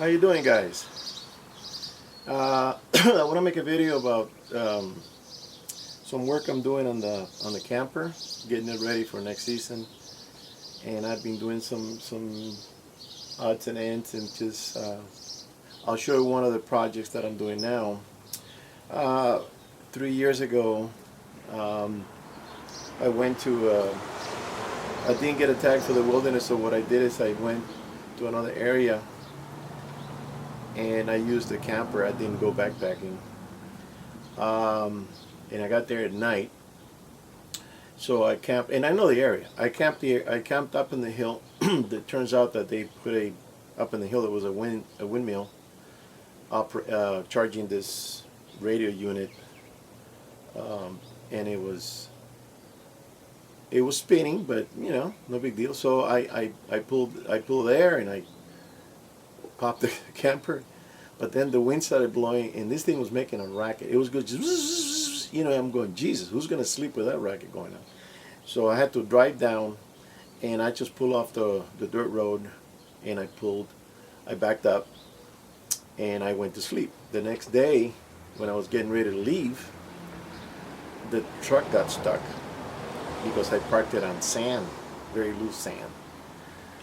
How you doing, guys? I want to make a video about some work I'm doing on the camper, getting it ready for next season. And I've been doing some odds and ends, and just I'll show you one of the projects that I'm doing now. 3 years ago, I went to I didn't get a tag for the wilderness, so what I did is I went to another area and I used the camper. I didn't go backpacking, and I got there at night. So I camped, and I know the area. I camped up in the hill. It turns out that they put up in the hill. There was a windmill charging this radio unit, and it was spinning, but no big deal. So I pulled there and I popped the camper, but then the wind started blowing and this thing was making a racket. It was good, just, I'm going, Jesus, who's gonna sleep with that racket going on? So I had to drive down, and I just pulled off the dirt road, and I backed up and I went to sleep. The next day when I was getting ready to leave, the truck got stuck because I parked it on sand, very loose sand,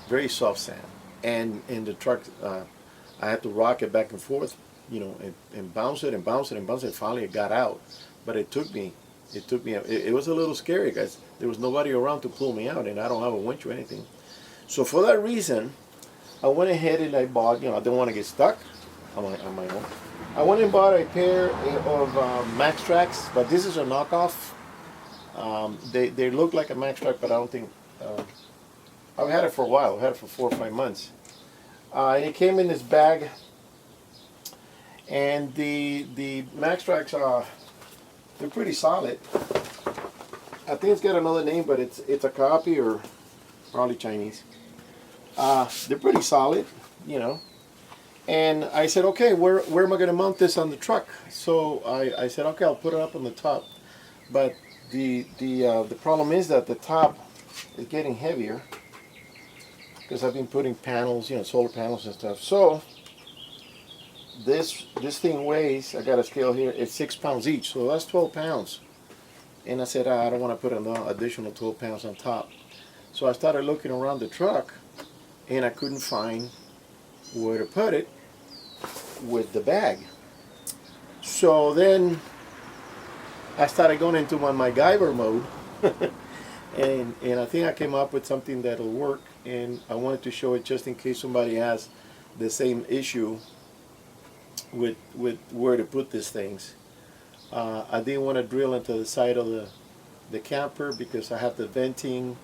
very soft sand. And in the truck, I had to rock it back and forth, and bounce it and bounce it and bounce it. Finally, it got out, but it took me. It was a little scary, guys. There was nobody around to pull me out, and I don't have a winch or anything. So for that reason, I went ahead and I bought. I didn't want to get stuck on my own. I went and bought a pair of MaxTrax, but this is a knockoff. They look like a MaxTrax, but I don't think. I've had it for a while. I've had it for 4 or 5 months. And it came in this bag. And the MaxTrax, they're pretty solid. I think it's got another name, but it's a copy or probably Chinese. They're pretty solid, And I said, okay, where am I going to mount this on the truck? So I said, okay, I'll put it up on the top. But the problem is that the top is getting heavier, because I've been putting panels, solar panels and stuff. So this thing weighs, I got a scale here, it's 6 pounds each, so that's 12 pounds. And I said, I don't want to put an additional 12 pounds on top. So I started looking around the truck, and I couldn't find where to put it with the bag. So then I started going into my MacGyver mode. And I think I came up with something that'll work, and I wanted to show it just in case somebody has the same issue with where to put these things. I didn't want to drill into the side of the camper because I have the venting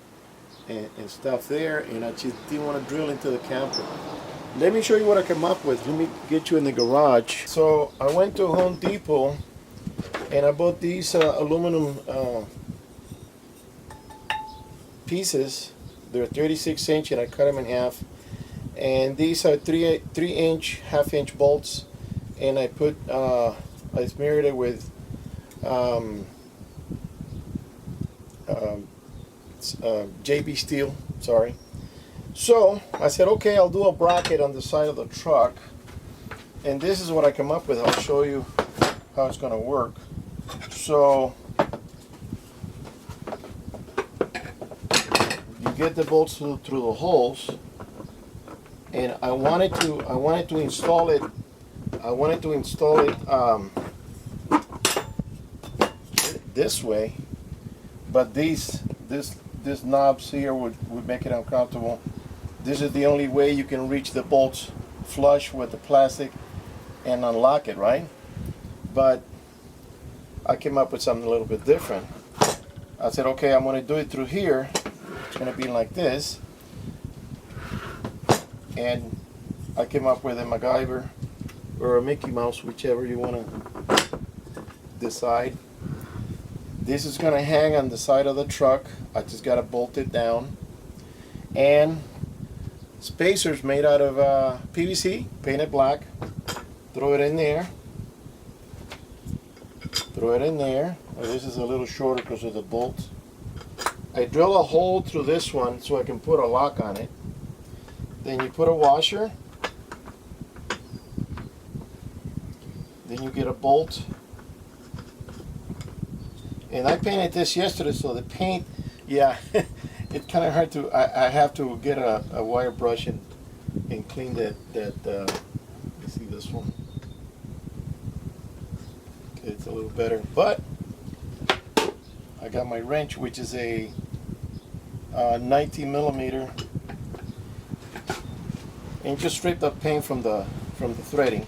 and stuff there, and I just didn't want to drill into the camper. Let me show you what I came up with. Let me get you in the garage. So I went to Home Depot and I bought these aluminum pieces. They're 36 inch, and I cut them in half. And these are 3-inch, half-inch bolts. And I put I smeared it with JB Steel. Sorry. So I said, okay, I'll do a bracket on the side of the truck. And this is what I come up with. I'll show you how it's going to work. So get the bolts through the holes, and I wanted to install it. This way, but this knobs here would make it uncomfortable. This is the only way you can reach the bolts flush with the plastic and unlock it, right? But I came up with something a little bit different. I said, okay, I'm going to do it through here. It's going to be like this, and I came up with a MacGyver or a Mickey Mouse, whichever you want to decide. This is going to hang on the side of the truck. I just got to bolt it down, and spacers made out of PVC, painted black. Throw it in there. Throw it in there. Oh, this is a little shorter because of the bolts. I drill a hole through this one so I can put a lock on it. Then you put a washer, Then you get a bolt. And I painted this yesterday, so the paint, yeah, it's kind of hard to, I have to get a wire brush and clean that let me see this one. Okay, it's a little better, but I got my wrench, which is a 19 millimeter, and just stripped up paint from the threading.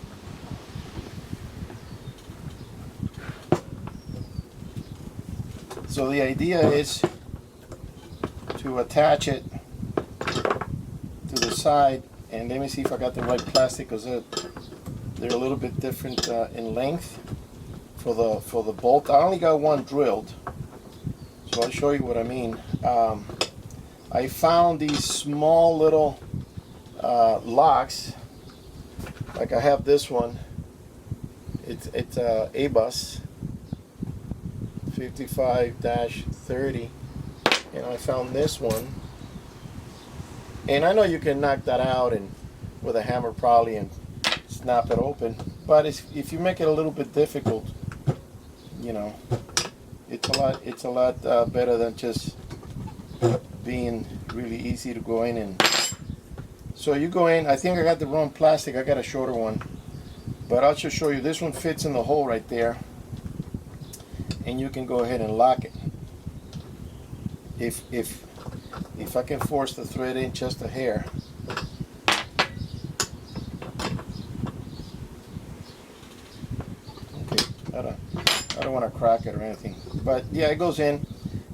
So the idea is to attach it to the side, and let me see if I got the right plastic, because they're a little bit different in length for the bolt. I only got one drilled, so I'll show you what I mean. I found these small little locks, like I have this one. It's ABUS 55-30, and I found this one, and I know you can knock that out and with a hammer probably and snap it open, but if you make it a little bit difficult, you know, it's a lot better than just being really easy to go in. And so you go in, I think I got the wrong plastic, I got a shorter one, but I'll just show you. This one fits in the hole right there, and you can go ahead and lock it. If I can force the thread in just a hair. Okay, I don't want to crack it or anything, but yeah, it goes in,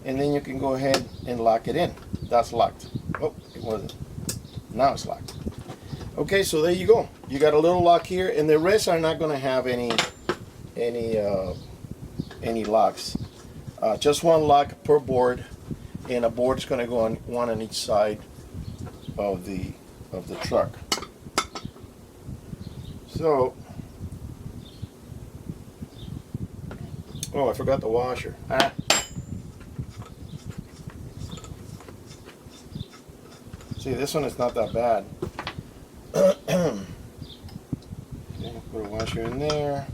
and then you can go ahead and lock it in. That's locked. Oh, it wasn't. Now it's locked. Okay, so there you go. You got a little lock here, and the rest are not going to have any locks. Just one lock per board, and a board's going to go on one on each side of the truck. So, oh, I forgot the washer. See, this one is not that bad. Okay, put a washer in there.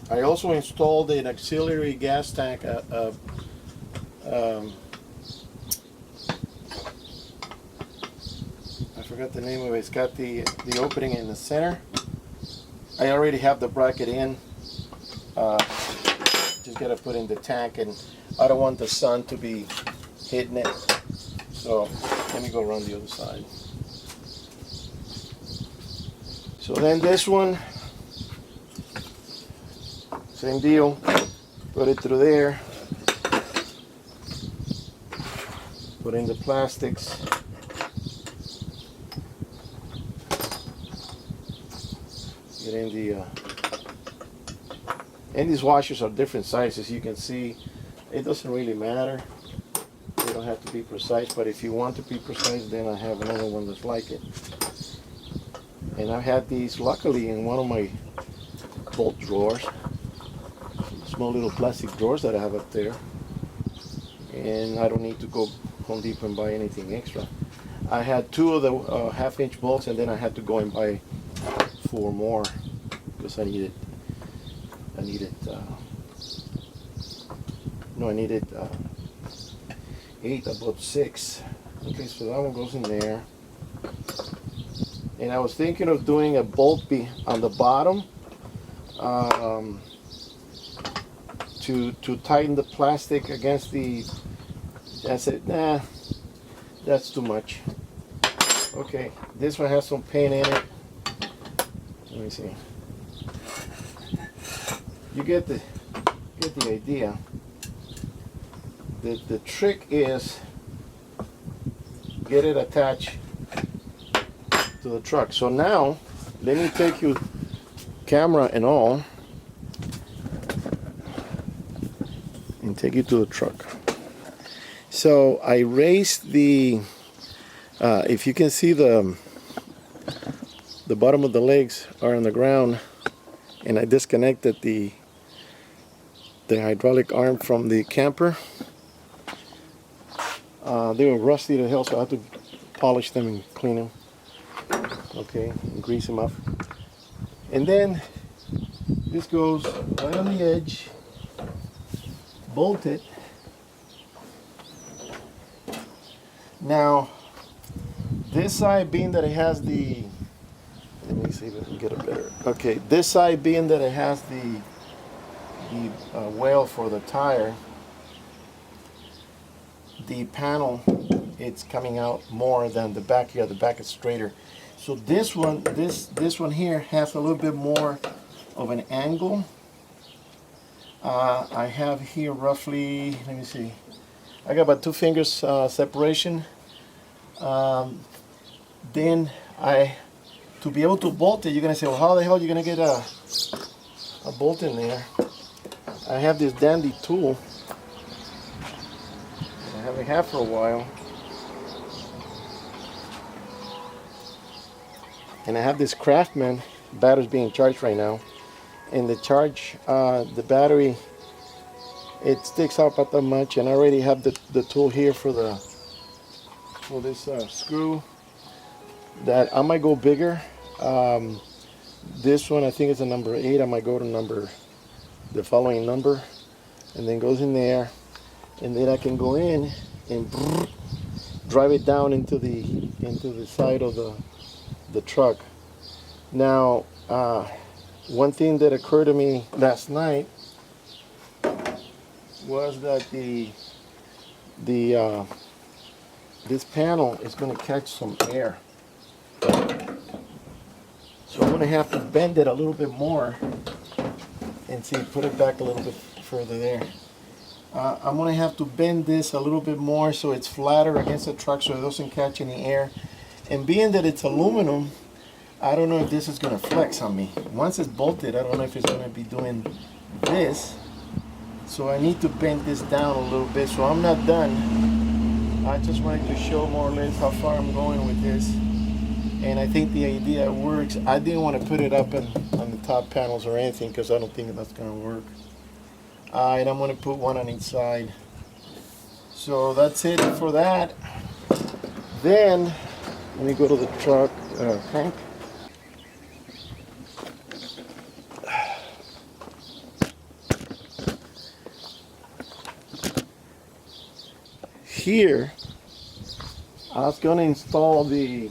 I also installed an auxiliary gas tank. I forgot the name of it. It's got the opening in the center. I already have the bracket in. Just gotta put in the tank, and I don't want the sun to be hitting it. So let me go around the other side. So then this one, same deal. Put it through there. Put in the plastics. Get in the and these washers are different sizes. You can see it doesn't really matter. You don't have to be precise, but if you want to be precise, then I have another one that's like it. And I've had these luckily in one of my bolt drawers, small little plastic drawers that I have up there, and I don't need to go Home Depot and buy anything extra. I had two of the half-inch bolts, and then I had to go and buy 4 more because I needed 8, about 6. Okay, so that one goes in there. And I was thinking of doing a bolt on the bottom to tighten the plastic against the. I said, nah, that's too much. Okay, this one has some paint in it. Let me see. You get the idea. The trick is get it attached to the truck. So now let me take you, camera and all, and take you to the truck. So I raised the if you can see the bottom of the legs are on the ground, and I disconnected the hydraulic arm from the camper. They were rusty to hell, so I had to polish them and clean them. okay, and grease them up. And then this goes right on the edge, bolted. Now, this side being that it has the, let me see if I can get it better. Okay, this side being that it has the whale for the tire, the panel, it's coming out more than the back here. The back is straighter. So this one, this one here has a little bit more of an angle. I have here roughly, let me see, I got about 2 fingers separation. Then to be able to bolt it, you're gonna say, well, how the hell are you gonna get a bolt in there? I have this dandy tool I haven't had for a while, and I have this Craftsman. Battery's being charged right now, and the battery, it sticks out about that much, and I already have the tool here for this screw that I might go bigger. This one I think is a number 8. I might go to the following number, and then goes in there, and then I can go in and drive it down into the side of the truck. Now, one thing that occurred to me last night was that this panel is going to catch some air, so I'm going to have to bend it a little bit more and see, put it back a little bit further there. I'm going to have to bend this a little bit more so it's flatter against the truck so it doesn't catch any air. And being that it's aluminum, I don't know if this is going to flex on me. Once it's bolted, I don't know if it's going to be doing this. So I need to bend this down a little bit. So I'm not done. I just wanted to show more or less how far I'm going with this. And I think the idea works. I didn't want to put it up on the top panels or anything because I don't think that's going to work. And I'm going to put one on each side. So that's it for that. Then let me go to the truck tank. Here, I was going to install the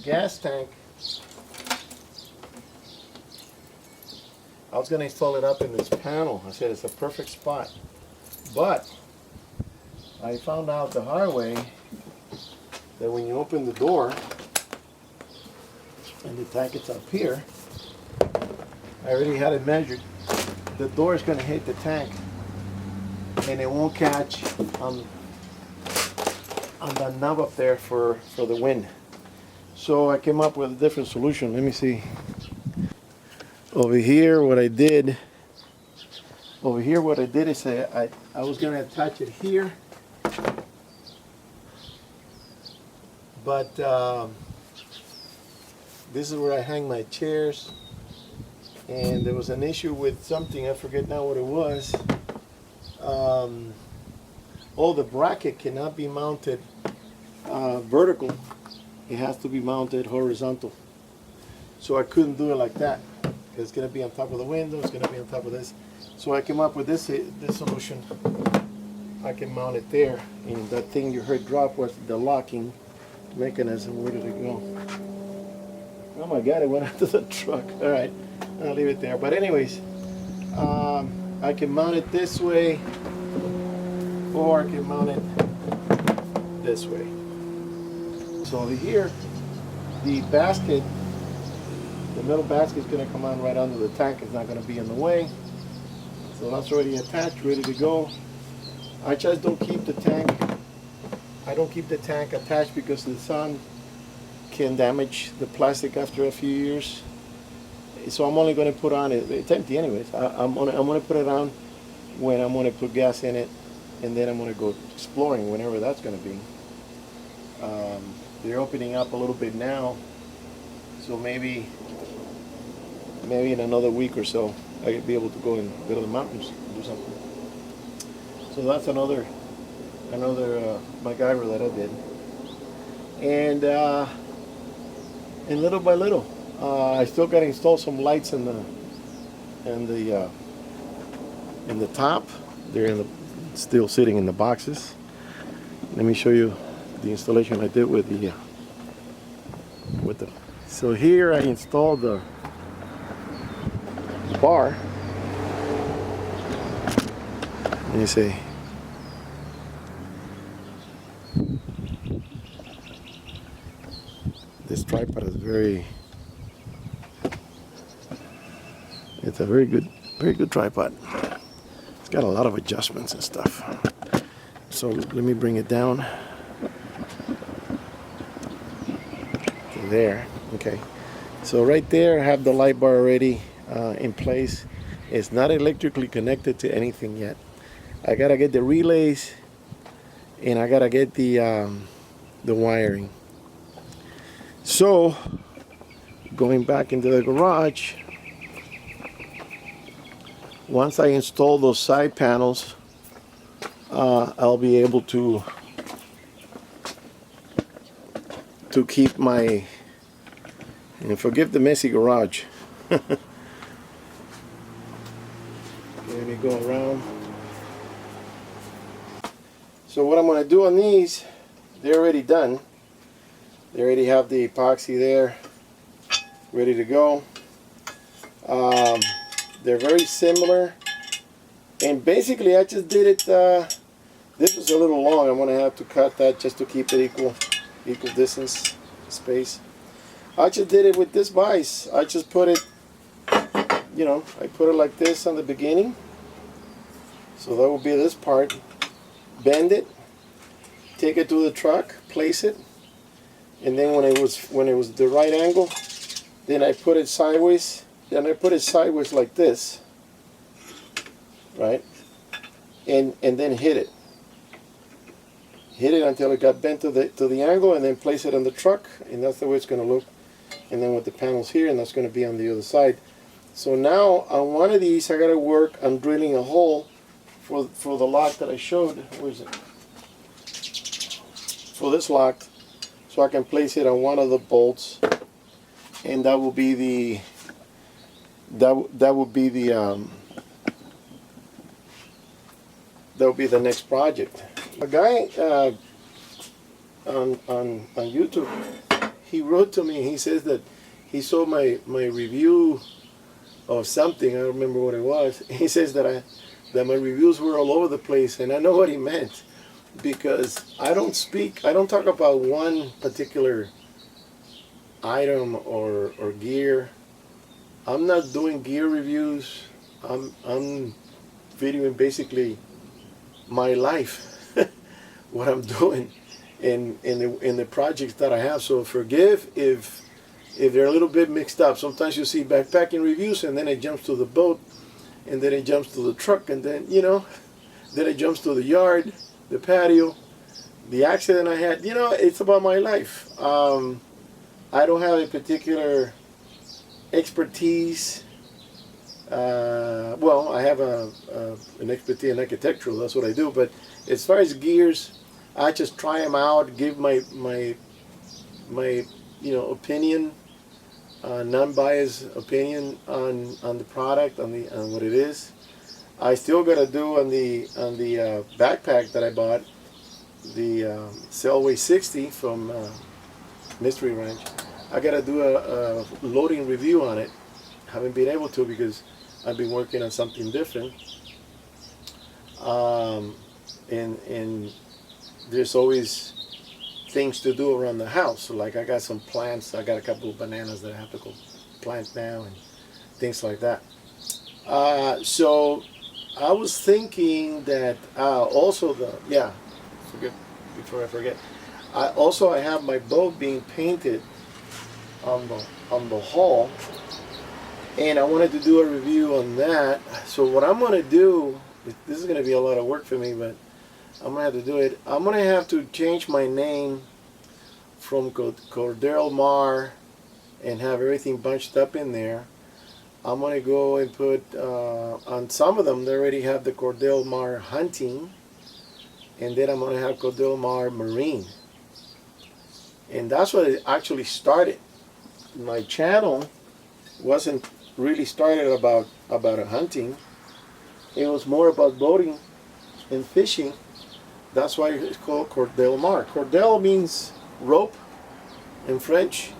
gas tank. I was going to install it up in this panel. I said it's a perfect spot. But I found out the hard way that when you open the door and the tank is up here, I already had it measured. The door is going to hit the tank and it won't catch on the knob up there for the wind. So I came up with a different solution. Let me see. Over here what I did is I was going to attach it here, but this is where I hang my chairs, and there was an issue with something, I forget now what it was. The bracket cannot be mounted vertical, it has to be mounted horizontal. So I couldn't do it like that. It's going to be on top of the window, it's going to be on top of this. So I came up with this solution. I can mount it there, and that thing you heard drop was the locking mechanism. Where did it go? Oh my God, it went out to the truck. All right, I'll leave it there. But anyways, I can mount it this way, or I can mount it this way. So over here, the basket, the metal basket is going to come on right under the tank. It's not going to be in the way. So that's already attached, ready to go. I just don't keep the tank. I don't keep the tank attached because the sun can damage the plastic after a few years. So I'm only going to put on it. It's empty anyways. I'm going to put it on when I'm going to put gas in it, and then I'm going to go exploring whenever that's going to be. They're opening up a little bit now, so maybe in another week or so I'll be able to go to the mountains and do something. So that's another MacGyver that I did. and little by little, I still got to install some lights in the top. They're still sitting in the boxes. Let me show you the installation I did with the so here I installed the bar. Let me see. This tripod is it's a very good tripod. It's got a lot of adjustments and stuff. So let me bring it down to there. Okay. So right there I have the light bar already in place. It's not electrically connected to anything yet. I gotta get the relays and I gotta get the wiring. So going back into the garage, once I install those side panels, I'll be able to keep my, and forgive the messy garage. Let me go around. So what I'm going to do on these, they're already done. They already have the epoxy there, ready to go. They're very similar, and basically I just did it. This was a little long. I'm going to have to cut that just to keep it equal distance space. I just did it with this vise. I just put it, I put it like this on the beginning. So that will be this part. Bend it, take it to the truck, place it, and then when it was the right angle, then I put it sideways. Then I put it sideways like this, right? And then hit it. Hit it until it got bent to the angle, and then place it on the truck, and that's the way it's going to look. And then with the panels here, and that's going to be on the other side. So now on one of these, I got to work on drilling a hole for the lock that I showed. Where is it? For this lock, so I can place it on one of the bolts, and that will be the next project. A guy on YouTube, he wrote to me. He says that he saw my review of something. I don't remember what it was. He says that my reviews were all over the place, and I know what he meant, because I don't talk about one particular item or gear. I'm not doing gear reviews. I'm videoing basically my life, what I'm doing in the projects that I have. So forgive if they're a little bit mixed up. Sometimes you see backpacking reviews, and then it jumps to the boat, and then it jumps to the truck, and then then it jumps to the yard, the patio, the accident I had. It's about my life. I don't have a particular expertise. Well, I have an expertise in architectural. That's what I do. But as far as gears, I just try them out, give my opinion, non-biased opinion on the product, on what it is. I still got to do on the backpack that I bought, the Sailway 60 from Mystery Ranch. I got to do a loading review on it. Haven't been able to because I've been working on something different. And there's always things to do around the house. So like I got some plants. I got a couple of bananas that I have to go plant now and things like that. So I was thinking that also before I forget, I have my boat being painted on the hull, and I wanted to do a review on that. So what I'm going to do, this is going to be a lot of work for me, but I'm going to have to do it. I'm going to have to change my name from Cordell Mar and have everything bunched up in there. I'm going to go and put, on some of them, they already have the Cordell Mar Hunting, and then I'm going to have Cordell Mar Marine. And that's what it actually started. My channel wasn't really started about hunting. It was more about boating and fishing. That's why it's called Cordel Mar. Cordel means rope in French.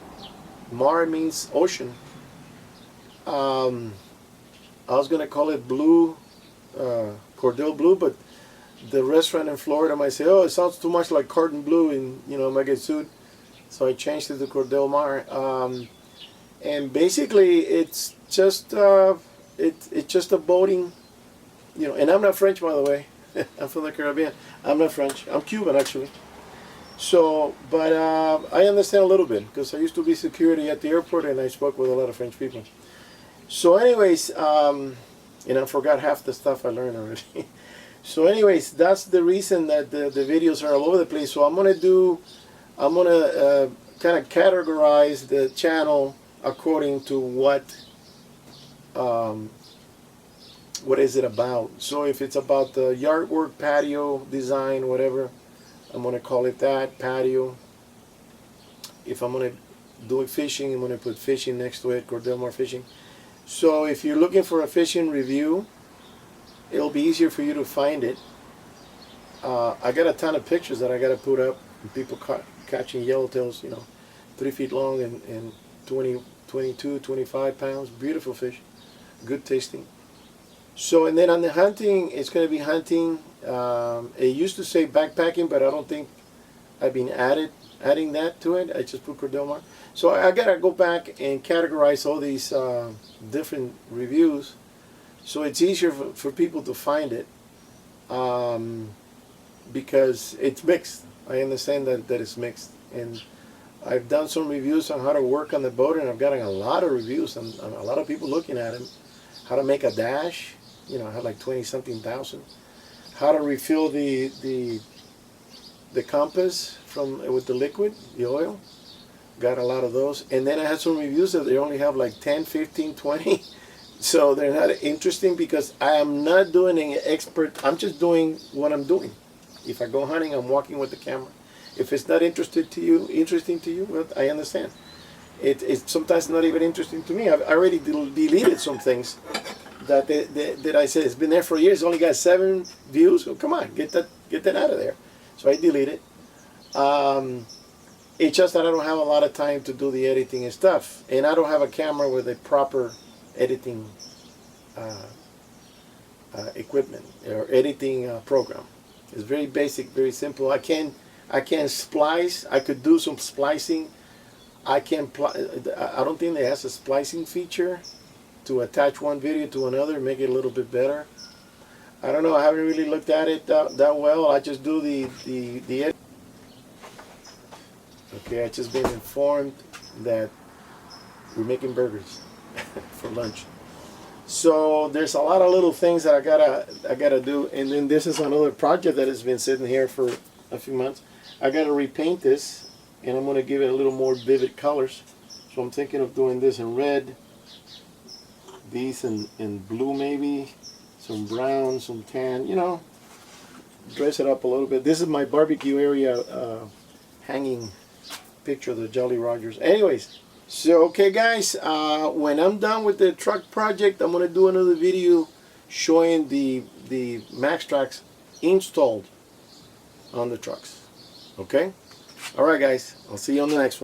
Mar means ocean. I was gonna call it blue, Cordel Blue, but the restaurant in Florida might say, "Oh, it sounds too much like Cordon Bleu," and I might get sued. So I changed it to Cordel Mar. And basically, it's just it's just a boating, And I'm not French, by the way. I'm from the Caribbean. I'm not French. I'm Cuban, actually. So, but I understand a little bit because I used to be security at the airport, and I spoke with a lot of French people. So, anyways, and I forgot half the stuff I learned already. So, anyways, that's the reason that the videos are all over the place. So, I'm gonna kind of categorize the channel according to what is it about. So if it's about the yard work, patio design, whatever, I'm going to call it that, patio. If I'm going to do it fishing, I'm going to put fishing next to it, Cordel Mar Fishing. So if you're looking for a fishing review, it'll be easier for you to find it. I got a ton of pictures that I got to put up. People catching yellowtails, 3 feet long and 20, 22, 25 pounds. Beautiful fish, good tasting. So, and then on the hunting, it's going to be hunting. It used to say backpacking, but I don't think I've been adding that to it. I just put Cordel Mar. So I got to go back and categorize all these different reviews so it's easier for people to find it because it's mixed. I understand that it's mixed. And I've done some reviews on how to work on the boat, and I've gotten a lot of reviews and a lot of people looking at it. How to make a dash, I had like 20-something thousand. How to refill the compass with the liquid, the oil. Got a lot of those. And then I had some reviews that they only have like 10, 15, 20. So they're not interesting because I am not doing an expert. I'm just doing what I'm doing. If I go hunting, I'm walking with the camera. If it's not interesting to you, well, I understand. It's sometimes not even interesting to me. I've already deleted some things that I said it's been there for years. Only got 7 views. So come on, get that out of there. So I delete it. It's just that I don't have a lot of time to do the editing and stuff, and I don't have a camera with a proper editing equipment or editing program. It's very basic, very simple. I can splice. I could do some splicing. I don't think it has a splicing feature to attach one video to another, make it a little bit better. I don't know. I haven't really looked at it that well. I just do the edit. Okay, I just been informed that we're making burgers for lunch. So there's a lot of little things that I gotta do, and then this is another project that has been sitting here for a few months. I gotta repaint this, and I'm gonna give it a little more vivid colors. So I'm thinking of doing this in red, these in blue maybe, some brown, some tan, dress it up a little bit. This is my barbecue area hanging picture of the Jolly Rogers. Anyways, so okay guys, when I'm done with the truck project, I'm gonna do another video showing the MAXTRAX installed on the trucks. Okay? Alright guys, I'll see you on the next one.